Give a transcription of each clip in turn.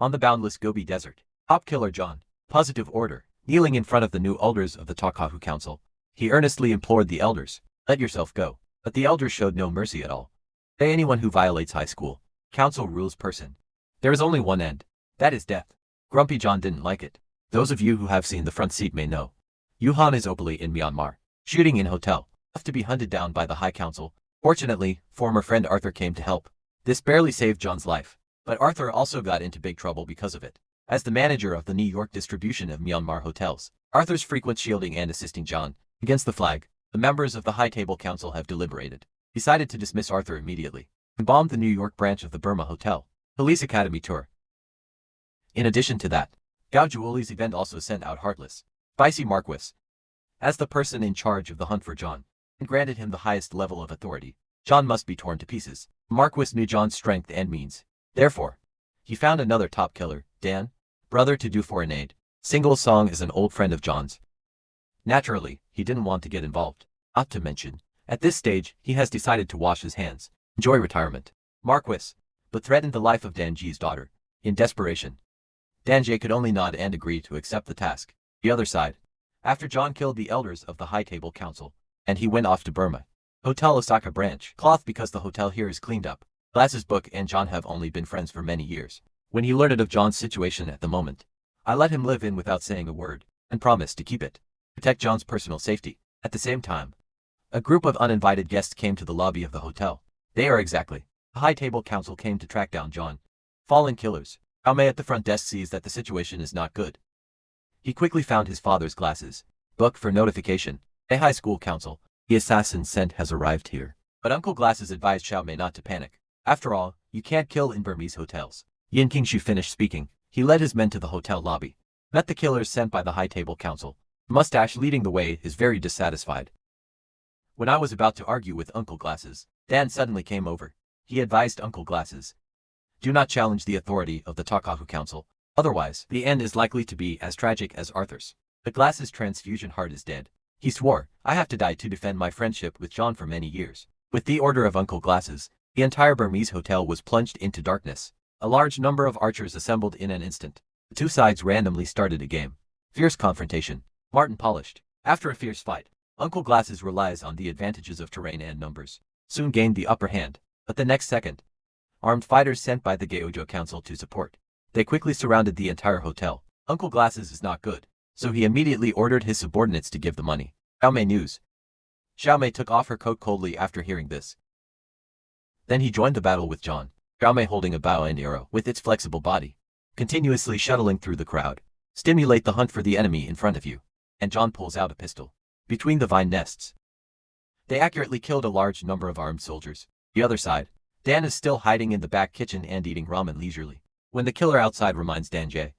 On the boundless Gobi Desert, top killer John, positive order, kneeling in front of the new elders of the Takahu Council, he earnestly implored the elders, let yourself go. But the elders showed no mercy at all. Pay anyone who violates high school council rules person. There is only one end. That is death. Grumpy John didn't like it. Those of you who have seen the front seat may know. Yuhan is openly in Myanmar. Shooting in hotel. Left to be hunted down by the High Council. Fortunately, former friend Arthur came to help. This barely saved John's life. But Arthur also got into big trouble because of it. As the manager of the New York distribution of Myanmar hotels, Arthur's frequent shielding and assisting John against the flag, the members of the High Table Council have deliberated, decided to dismiss Arthur immediately, and bombed the New York branch of the Burma Hotel Police Academy tour. In addition to that, Gao Juoli's event also sent out Heartless, Spicy Marquis, as the person in charge of the hunt for John, and granted him the highest level of authority. John must be torn to pieces. Marquis knew John's strength and means. Therefore, he found another top killer, Dan, brother to do foreign aid. Single Song is an old friend of John's. Naturally, he didn't want to get involved. Not to mention, at this stage, he has decided to wash his hands, enjoy retirement. Marquis, but threatened the life of Danji's daughter. In desperation, Danjie could only nod and agree to accept the task. The other side, after John killed the elders of the High Table Council, and he went off to Burma. Hotel Osaka branch, cloth because the hotel here is cleaned up. Glass's book and John have only been friends for many years. When he learned of John's situation at the moment, I let him live in without saying a word, and promised to keep it. Protect John's personal safety. At the same time, a group of uninvited guests came to the lobby of the hotel. They are exactly. The High Table Council came to track down John. Fallen killers. Xiaomei at the front desk sees that the situation is not good. He quickly found his father's glasses. Book for notification. A high school council. The assassin sent has arrived here. But Uncle Glasses advised Xiaomei not to panic. After all, you can't kill in Burmese hotels. Yin Qingshu finished speaking. He led his men to the hotel lobby. Met the killers sent by the High Table Council. Mustache leading the way is very dissatisfied. When I was about to argue with Uncle Glasses, Dan suddenly came over. He advised Uncle Glasses, do not challenge the authority of the Takahu Council, otherwise the end is likely to be as tragic as Arthur's. The Glasses' transfusion heart is dead. He swore, I have to die to defend my friendship with John for many years. With the order of Uncle Glasses, the entire Burmese hotel was plunged into darkness. A large number of archers assembled in an instant. The two sides randomly started a game. Fierce confrontation. Martin polished. After a fierce fight, Uncle Glasses relies on the advantages of terrain and numbers. Soon gained the upper hand, but the next second, armed fighters sent by the Gaojo Council to support. They quickly surrounded the entire hotel. Uncle Glasses is not good, so he immediately ordered his subordinates to give the money. Xiaomei news. Xiaomei took off her coat coldly after hearing this. Then he joined the battle with John. Xiaomei holding a bow and arrow with its flexible body, continuously shuttling through the crowd. Stimulate the hunt for the enemy in front of you. And John pulls out a pistol. Between the vine nests. They accurately killed a large number of armed soldiers. The other side, Dan is still hiding in the back kitchen and eating ramen leisurely. When the killer outside reminds Danjie,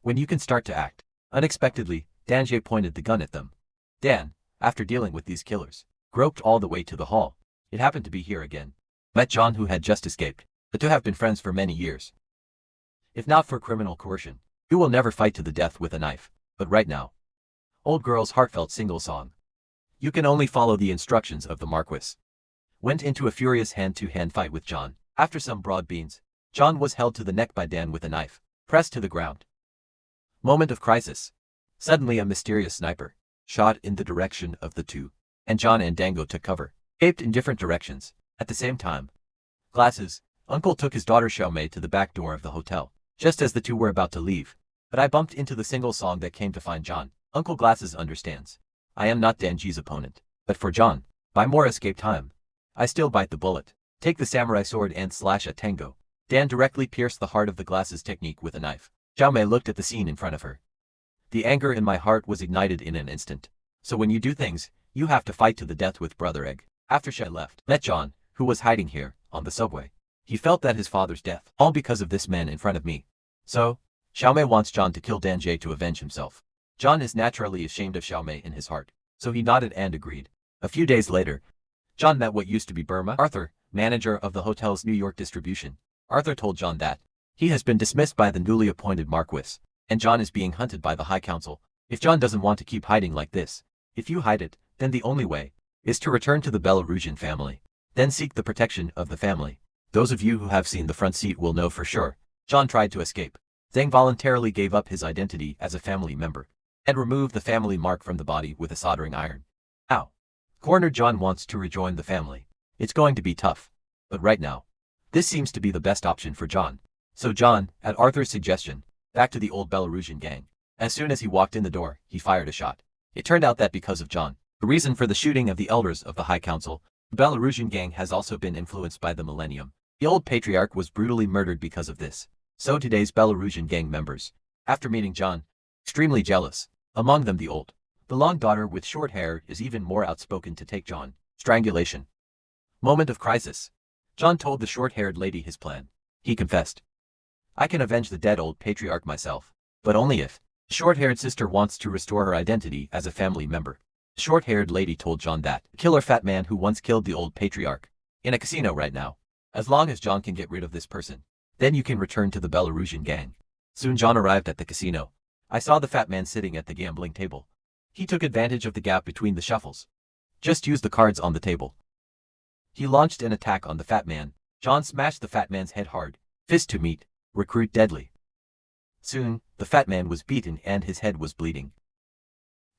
when you can start to act. Unexpectedly, Danjie pointed the gun at them. Dan, after dealing with these killers, groped all the way to the hall. It happened to be here again. Met John who had just escaped. The two have been friends for many years. If not for criminal coercion, you will never fight to the death with a knife. But right now, old girl's heartfelt single song. You can only follow the instructions of the Marquis. Went into a furious hand-to-hand fight with John. After some broad beans, John was held to the neck by Dan with a knife, pressed to the ground. Moment of crisis. Suddenly a mysterious sniper shot in the direction of the two, and John and Dango took cover, escaped in different directions. At the same time, Glasses, Uncle took his daughter Xiaomei to the back door of the hotel, just as the two were about to leave. But I bumped into the single song that came to find John. Uncle Glasses understands. I am not Danji's opponent, but for John, buy more escape time. I still bite the bullet. Take the samurai sword and slash at Tango. Dan directly pierced the heart of the Glasses technique with a knife. Xiaomei looked at the scene in front of her. The anger in my heart was ignited in an instant. So when you do things, you have to fight to the death with Brother Egg. After Shai left, met John, who was hiding here, on the subway. He felt that his father's death, all because of this man in front of me. So, Xiaomei wants John to kill Danjie to avenge himself. John is naturally ashamed of Xiaomei in his heart, so he nodded and agreed. A few days later, John met what used to be Burma Arthur, manager of the hotel's New York distribution. Arthur told John that he has been dismissed by the newly appointed Marquis, and John is being hunted by the High Council. If John doesn't want to keep hiding like this, if you hide it, then the only way is to return to the Belarusian family, then seek the protection of the family. Those of you who have seen the front seat will know for sure. John tried to escape. Zhang voluntarily gave up his identity as a family member and removed the family mark from the body with a soldering iron. Ow. Cornered, John wants to rejoin the family. It's going to be tough. But right now, this seems to be the best option for John. So John, at Arthur's suggestion, back to the old Belarusian gang. As soon as he walked in the door, he fired a shot. It turned out that because of John, the reason for the shooting of the elders of the High Council, the Belarusian gang has also been influenced by the Millennium. The old patriarch was brutally murdered because of this. So today's Belarusian gang members, after meeting John, extremely jealous. Among them the long daughter with short hair is even more outspoken to take John. Strangulation. Moment of crisis. John told the short-haired lady his plan. He confessed. I can avenge the dead old patriarch myself, but only if the short-haired sister wants to restore her identity as a family member. The short-haired lady told John that the killer fat man who once killed the old patriarch in a casino right now. As long as John can get rid of this person, then you can return to the Belarusian gang. Soon John arrived at the casino. I saw the fat man sitting at the gambling table. He took advantage of the gap between the shuffles. Just use the cards on the table. He launched an attack on the fat man. John smashed the fat man's head hard. Fist to meet. Recruit deadly. Soon, the fat man was beaten and his head was bleeding.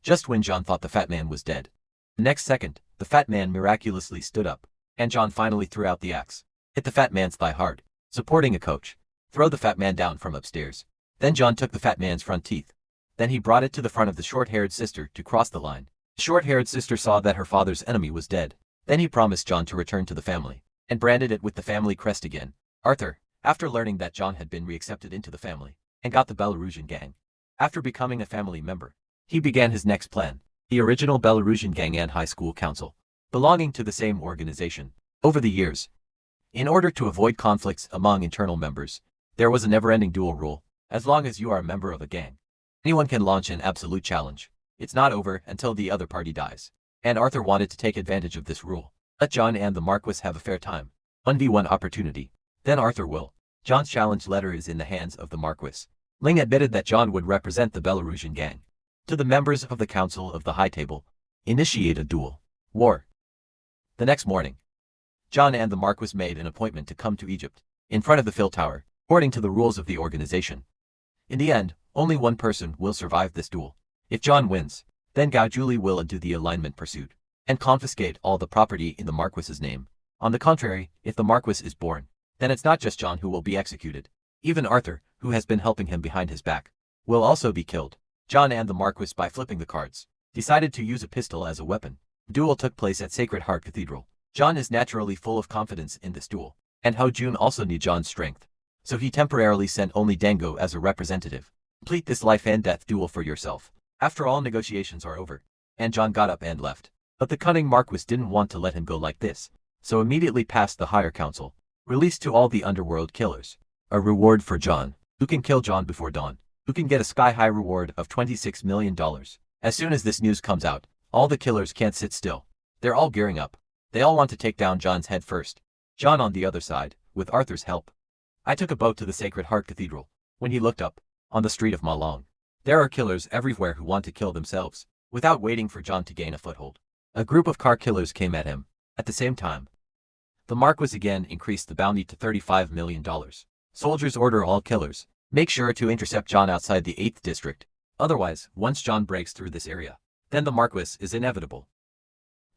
Just when John thought the fat man was dead. The next second, the fat man miraculously stood up, and John finally threw out the axe. Hit the fat man's thigh hard, supporting a coach. Throw the fat man down from upstairs. Then John took the fat man's front teeth. Then he brought it to the front of the short-haired sister to cross the line. The short-haired sister saw that her father's enemy was dead. Then he promised John to return to the family, and branded it with the family crest again. Arthur, after learning that John had been reaccepted into the family, and got the Belarusian gang. After becoming a family member, he began his next plan. The original Belarusian gang and high school council, belonging to the same organization. Over the years, in order to avoid conflicts among internal members, there was a never-ending duel rule. As long as you are a member of a gang, anyone can launch an absolute challenge. It's not over until the other party dies. And Arthur wanted to take advantage of this rule. Let John and the Marquis have a fair time. 1v1 opportunity. Then Arthur will. John's challenge letter is in the hands of the Marquis. Ling admitted that John would represent the Belarusian gang. To the members of the Council of the High Table, initiate a duel. War. The next morning, John and the Marquis made an appointment to come to Egypt, in front of the Phil Tower, according to the rules of the organization. In the end, only one person will survive this duel. If John wins, then Gao Juli will undo the alignment pursuit, and confiscate all the property in the Marquis's name. On the contrary, if the Marquis is born, then it's not just John who will be executed. Even Arthur, who has been helping him behind his back, will also be killed. John and the Marquis, by flipping the cards, decided to use a pistol as a weapon. The duel took place at Sacred Heart Cathedral. John is naturally full of confidence in this duel, and Hao Jun also needs John's strength. So he temporarily sent only Dango as a representative. Complete this life and death duel for yourself. After all negotiations are over, and John got up and left. But the cunning Marquis didn't want to let him go like this, so immediately passed the higher council. Release to all the underworld killers. A reward for John. Who can kill John before dawn? Who can get a sky-high reward of $26 million? As soon as this news comes out, all the killers can't sit still. They're all gearing up. They all want to take down John's head first. John on the other side, with Arthur's help. I took a boat to the Sacred Heart Cathedral. When he looked up, on the street of Malong, there are killers everywhere who want to kill themselves, without waiting for John to gain a foothold. A group of car killers came at him. At the same time, the Marquis again increased the bounty to $35 million. Soldiers order all killers. Make sure to intercept John outside the 8th district. Otherwise, once John breaks through this area, then the Marquis is inevitable.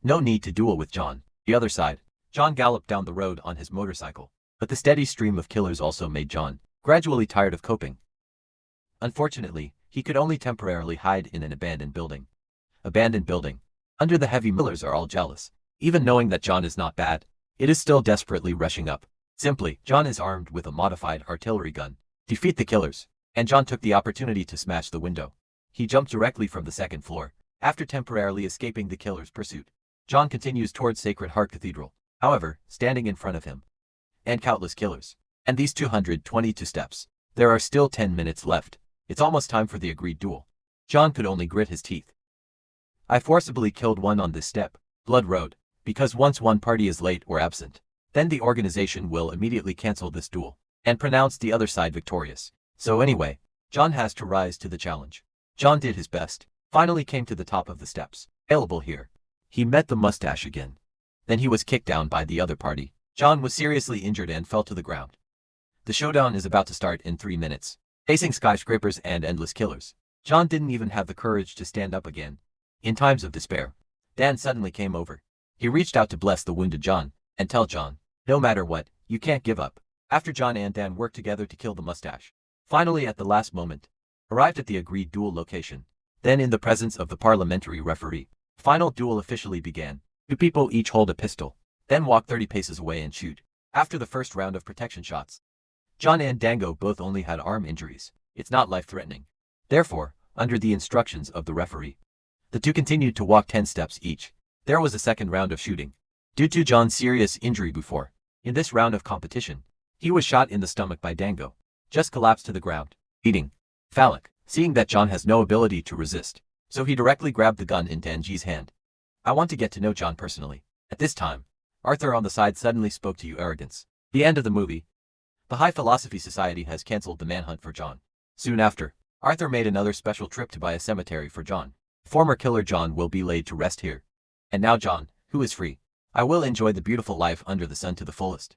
No need to duel with John. The other side, John galloped down the road on his motorcycle. But the steady stream of killers also made John gradually tired of coping. Unfortunately, he could only temporarily hide in an abandoned building. Abandoned building. Under the heavy millers are all jealous. Even knowing that John is not bad, it is still desperately rushing up. Simply, John is armed with a modified artillery gun. Defeat the killers. And John took the opportunity to smash the window. He jumped directly from the 2nd floor. After temporarily escaping the killer's pursuit, John continues towards Sacred Heart Cathedral. However, standing in front of him, and countless killers, and these 222 steps, there are still 10 minutes left. It's almost time for the agreed duel. John could only grit his teeth. I forcibly killed one on this step, Blood Road, because once one party is late or absent, then the organization will immediately cancel this duel, and pronounce the other side victorious. So anyway, John has to rise to the challenge. John did his best, finally came to the top of the steps. Available here. He met the mustache again. Then he was kicked down by the other party. John was seriously injured and fell to the ground. The showdown is about to start in 3 minutes. Facing skyscrapers and endless killers, John didn't even have the courage to stand up again. In times of despair, Dan suddenly came over. He reached out to bless the wounded John and tell John, no matter what, you can't give up. After John and Dan worked together to kill the mustache, finally at the last moment, arrived at the agreed duel location. Then in the presence of the parliamentary referee, final duel officially began. 2 people each hold a pistol, then walk 30 paces away and shoot. After the first round of protection shots, John and Dango both only had arm injuries. It's not life-threatening. Therefore, under the instructions of the referee, the 2 continued to walk 10 steps each. There was a second round of shooting. Due to John's serious injury before, in this round of competition, he was shot in the stomach by Dango. Just collapsed to the ground, eating. Phallic, seeing that John has no ability to resist, so he directly grabbed the gun in Danji's hand. I want to get to know John personally. At this time, Arthur on the side suddenly spoke to you arrogance. The end of the movie. The High Philosophy Society has cancelled the manhunt for John. Soon after, Arthur made another special trip to buy a cemetery for John. Former killer John will be laid to rest here. And now John, who is free, I will enjoy the beautiful life under the sun to the fullest.